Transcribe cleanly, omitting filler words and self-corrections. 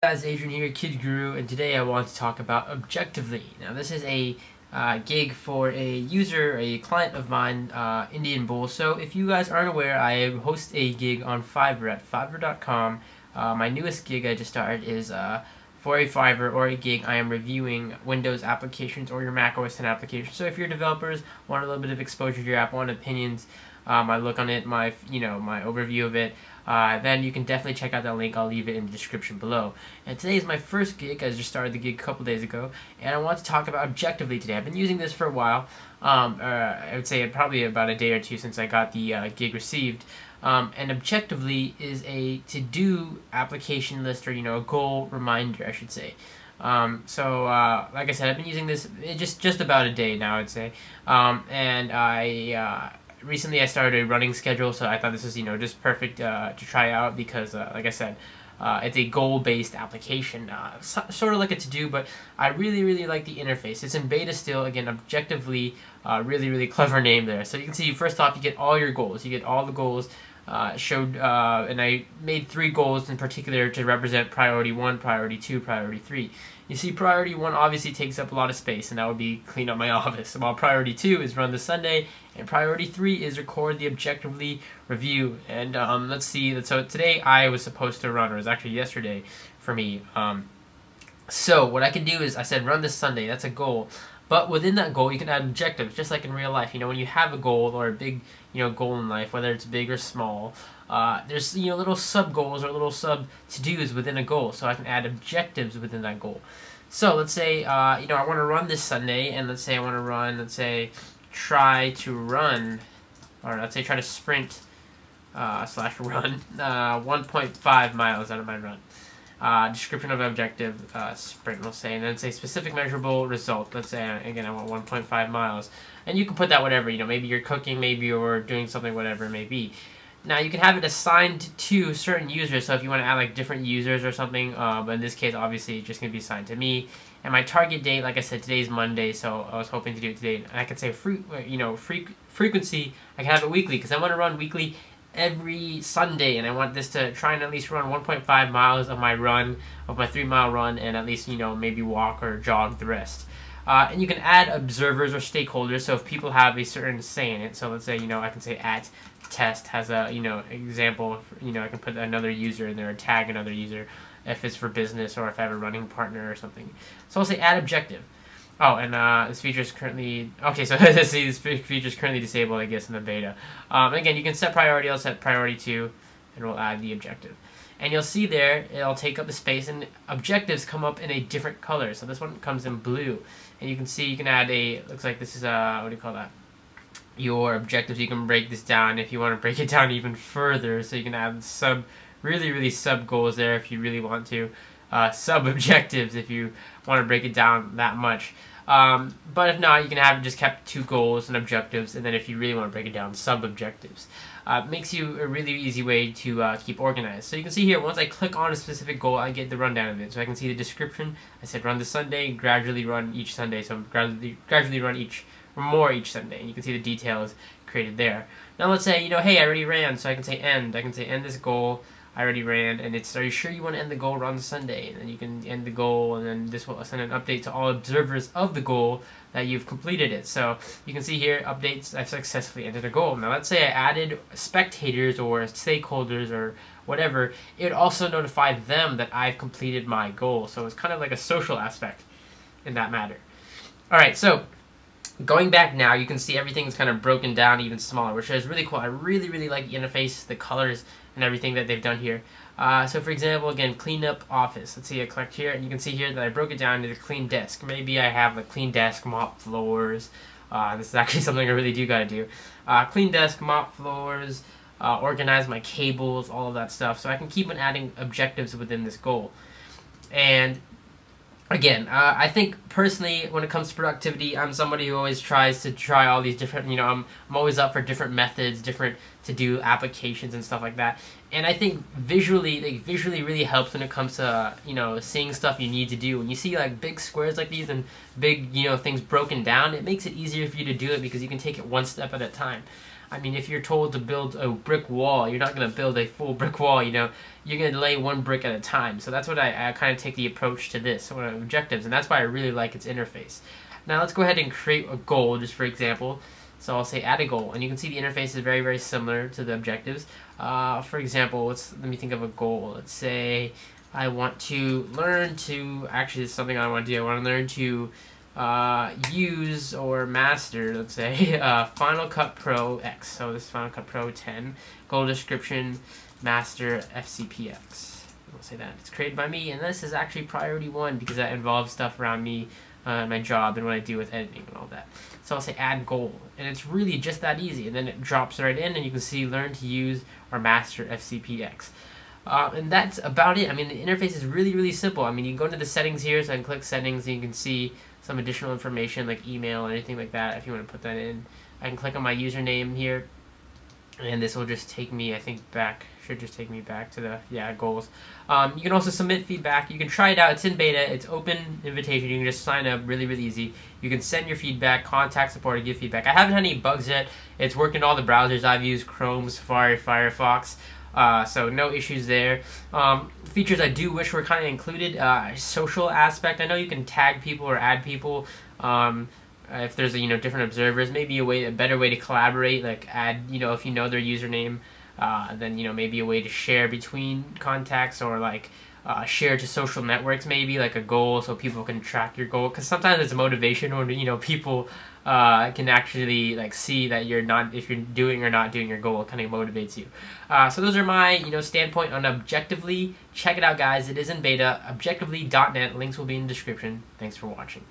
Guys, Adrian here, Kid Guru, and today I want to talk about Objectively. Now, this is a gig for a user, a client of mine, IndianBull. So, if you guys aren't aware, I host a gig on Fiverr at Fiverr.com. My newest gig I just started is for a Fiverr or a gig. I am reviewing Windows applications or your Mac OS X applications. So, if your developers want a little bit of exposure to your app, want opinions, my look on it, my overview of it, then you can definitely check out that link. I'll leave it in the description below. And today is my first gig. I just started the gig a couple days ago, and I want to talk about Objectively today. I've been using this for a while. I would say probably about a day or two since I got the gig received. And Objectively is a to-do application list, or a goal reminder, I should say. Like I said, I've been using this just about a day now, I'd say. Recently I started a running schedule, so I thought this was, just perfect to try out because, like I said, it's a goal-based application, sort of like a to-do, but I really like the interface. It's in beta still. Again, Objectively, really clever name there. So you can see, first off, you get all your goals. You get all the goals and I made 3 goals in particular to represent priority 1, priority 2, priority 3. You see, priority 1 obviously takes up a lot of space, and that would be clean up my office. While priority 2 is run this Sunday, and priority 3 is record the Objectively review. And let's see, so today I was supposed to run, or it was actually yesterday for me. So what I can do is, I said run this Sunday, that's a goal. But within that goal, you can add objectives, just like in real life. When you have a goal or a big, goal in life, whether it's big or small, there's, little sub-goals or little sub-to-dos within a goal. So I can add objectives within that goal. So let's say, I want to run this Sunday, and let's say I want to run, try to sprint, slash run, 1.5 miles out of my run. Description of objective, sprint, we'll say, and then say specific measurable result. Let's say, again, I want 1.5 miles. And you can put that whatever, maybe you're cooking, maybe you're doing something, whatever it may be. Now, you can have it assigned to certain users, so if you want to add, different users or something, but in this case, obviously, it's just going to be assigned to me. And my target date, like I said, today's Monday, so I was hoping to do it today. And I can say, frequency, I can have it weekly, because I want to run weekly every Sunday, and I want this to try and at least run 1.5 miles of my run, of my 3-mile run, and at least, maybe walk or jog the rest. And you can add observers or stakeholders, so if people have a certain say in it, so let's say, I can say at test has a, example, I can put another user in there, or tag another user, if it's for business, or if I have a running partner or something. So I'll say add objective. Oh, and this feature is currently... Okay, so see, this feature is currently disabled, I guess, in the beta. Again, you can set priority. I'll set priority 2, and we'll add the objective. And you'll see there, it'll take up the space, and objectives come up in a different color. So this one comes in blue. And you can see, you can add a... Looks like this is a... What do you call that? Your objectives. You can break this down if you want to break it down even further. So you can add really sub goals there if you really want to. Sub objectives if you want to break it down that much. But if not, you can have just kept 2 goals and objectives, and then if you really want to break it down, sub-objectives. Makes you a really easy way to keep organized. So you can see here, once I click on a specific goal, I get the rundown of it. So I can see the description. I said run this Sunday, gradually run each Sunday, so gradually run more each Sunday. And you can see the details created there. Now let's say, hey, I already ran, so I can say end. I can say end this goal. I already ran, and it's, are you sure you want to end the goal run Sunday? And then you can end the goal, and then this will send an update to all observers of the goal that you've completed it. So you can see here, updates, I've successfully ended a goal. Now let's say I added spectators or stakeholders or whatever, it would also notify them that I've completed my goal. So it's kind of like a social aspect in that matter. Alright, so going back now, you can see everything's kind of broken down even smaller, which is really cool. I really like the interface, the colors, and everything that they've done here. So for example, again, clean up office. Let's see, I clicked here, and you can see here that I broke it down into clean desk. Maybe I have a clean desk, mop floors. This is actually something I really do gotta do. Clean desk, mop floors, organize my cables, all of that stuff. So I can keep on adding objectives within this goal. And again, I think personally, when it comes to productivity, I'm somebody who always tries to try all these different, I'm always up for different methods, different to-do applications and stuff like that. And I think visually really helps when it comes to, seeing stuff you need to do. When you see big squares like these and big, things broken down, it makes it easier for you to do it because you can take it one step at a time. I mean, if you're told to build a brick wall, you're not going to build a full brick wall, you know. You're going to lay one brick at a time. So that's what I kind of take the approach to this, one of objectives, and that's why I really like its interface. Now let's go ahead and create a goal, just for example. So I'll say add a goal, and you can see the interface is very, very similar to the objectives. For example, let me think of a goal. Let's say I want to learn to, actually this is something I want to do. I want to learn to use or master, let's say, Final Cut Pro X. So this is Final Cut Pro 10. Goal description, master FCPX. We'll say that. It's created by me, and this is actually priority 1 because that involves stuff around me, my job, and what I do with editing and all that. So I'll say add goal, and it's really just that easy, and then it drops right in, and you can see learn to use or master FCPX. And that's about it. I mean, the interface is really, really simple. I mean, you can go into the settings here, so I can click settings, and you can see some additional information like email or anything like that if you want to put that in. I can click on my username here, and this will just take me, I think, should just take me back to the, goals. You can also submit feedback. You can try it out. It's in beta. It's open invitation. You can just sign up, really, really easy. You can send your feedback, contact support, or give feedback. I haven't had any bugs yet. It's worked in all the browsers I've used, Chrome, Safari, Firefox. So no issues there. Features I do wish were kind of included. Social aspect. I know you can tag people or add people. If there's different observers, maybe a better way to collaborate. Like add if you know their username, then maybe a way to share between contacts, or like share to social networks, maybe like a goal so people can track your goal. Because sometimes it's motivation when people can actually like see that if you're doing or not doing your goal. It kind of motivates you. So those are my standpoint on Objectively. Check it out, guys. It is in beta. Objectively.net. Links will be in the description. Thanks for watching.